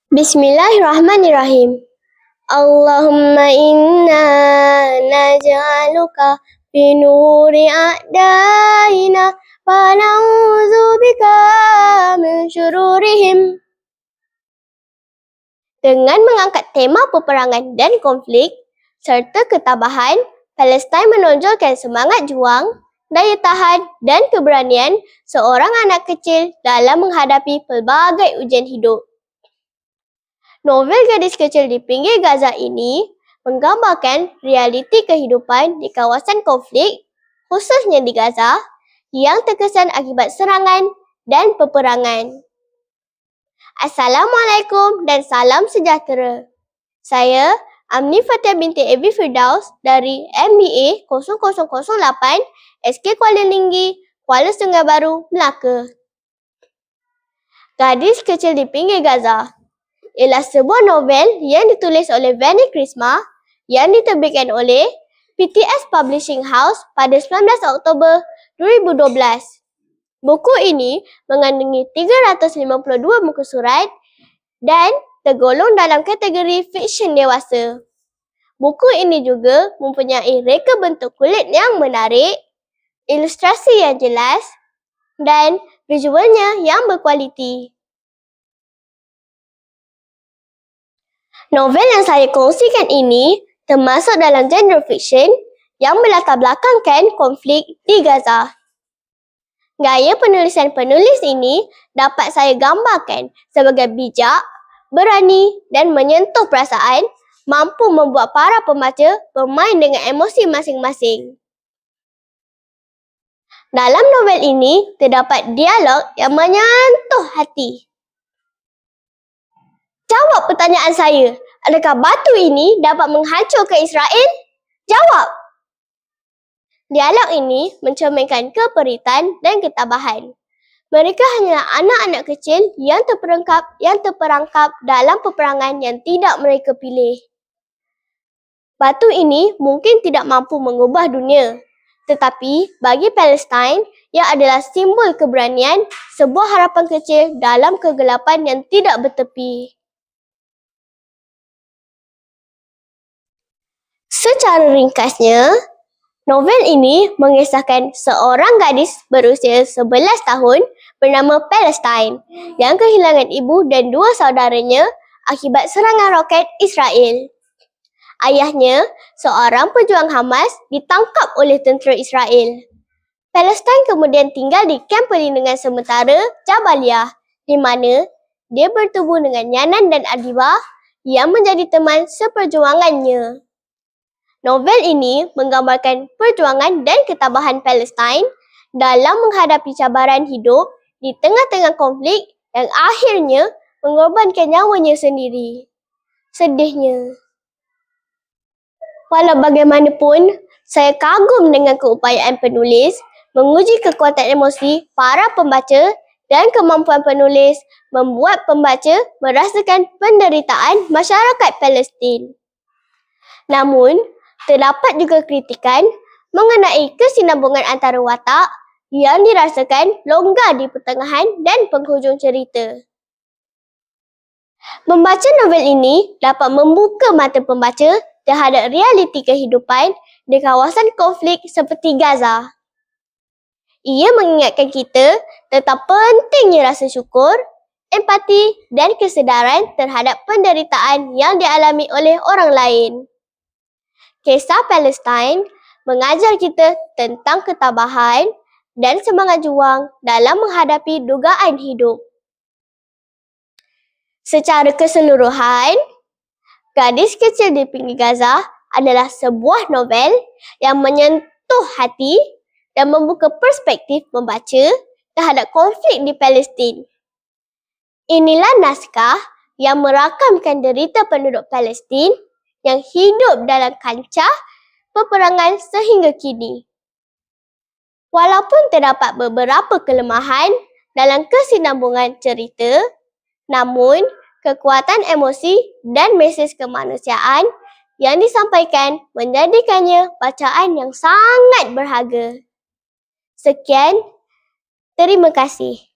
Bismillahirrahmanirrahim. Allahumma inna naj'aluka fi nuri a'daina wa na'udzubika min syururihim. Dengan mengangkat tema peperangan dan konflik serta ketabahan, Palestin menonjolkan semangat juang, daya tahan dan keberanian seorang anak kecil dalam menghadapi pelbagai ujian hidup. Novel Gadis Kecil di Pinggir Gaza ini menggambarkan realiti kehidupan di kawasan konflik, khususnya di Gaza, yang terkesan akibat serangan dan peperangan. Assalamualaikum dan salam sejahtera. Saya Amni Fatia binti Ebi Firdaus dari MBA 0008 SK Kuala Linggi, Kuala Sungai Baru, Melaka. Gadis Kecil di Pinggir Gaza ialah sebuah novel yang ditulis oleh Vanny Krisma yang diterbitkan oleh PTS Publishing House pada 19 Oktober 2012. Buku ini mengandungi 352 muka surat dan tergolong dalam kategori fiksyen dewasa. Buku ini juga mempunyai reka bentuk kulit yang menarik, ilustrasi yang jelas dan visualnya yang berkualiti. Novel yang saya kongsikan ini termasuk dalam genre fiksyen yang melatar belakangkan konflik di Gaza. Gaya penulisan penulis ini dapat saya gambarkan sebagai bijak, berani dan menyentuh perasaan, mampu membuat para pembaca bermain dengan emosi masing-masing. Dalam novel ini terdapat dialog yang menyentuh hati. Jawab pertanyaan saya, adakah batu ini dapat menghancurkan Israel? Jawab! Dialog ini mencerminkan keperitan dan ketabahan. Mereka hanyalah anak-anak kecil yang terperangkap dalam peperangan yang tidak mereka pilih. Batu ini mungkin tidak mampu mengubah dunia, tetapi bagi Palestin, ia adalah simbol keberanian, sebuah harapan kecil dalam kegelapan yang tidak bertepi. Secara ringkasnya, novel ini mengisahkan seorang gadis berusia 11 tahun bernama Palestin yang kehilangan ibu dan dua saudaranya akibat serangan roket Israel. Ayahnya, seorang pejuang Hamas, ditangkap oleh tentera Israel. Palestin kemudian tinggal di kamp perlindungan sementara Jabaliyah, di mana dia bertemu dengan Yanan dan Adibah yang menjadi teman seperjuangannya. Novel ini menggambarkan perjuangan dan ketabahan Palestin dalam menghadapi cabaran hidup di tengah-tengah konflik yang akhirnya mengorbankan nyawanya sendiri. Sedihnya. Walau bagaimanapun, saya kagum dengan keupayaan penulis menguji kekuatan emosi para pembaca dan kemampuan penulis membuat pembaca merasakan penderitaan masyarakat Palestin. Namun, terdapat juga kritikan mengenai kesinambungan antara watak yang dirasakan longgar di pertengahan dan penghujung cerita. Membaca novel ini dapat membuka mata pembaca terhadap realiti kehidupan di kawasan konflik seperti Gaza. Ia mengingatkan kita tentang pentingnya rasa syukur, empati dan kesedaran terhadap penderitaan yang dialami oleh orang lain. Kisah Palestin mengajar kita tentang ketabahan dan semangat juang dalam menghadapi dugaan hidup. Secara keseluruhan, Gadis Kecil di Pinggir Gaza adalah sebuah novel yang menyentuh hati dan membuka perspektif membaca terhadap konflik di Palestin. Inilah naskah yang merakamkan derita penduduk Palestin yang hidup dalam kancah peperangan sehingga kini. Walaupun terdapat beberapa kelemahan dalam kesinambungan cerita, namun kekuatan emosi dan mesej kemanusiaan yang disampaikan menjadikannya bacaan yang sangat berharga. Sekian, terima kasih.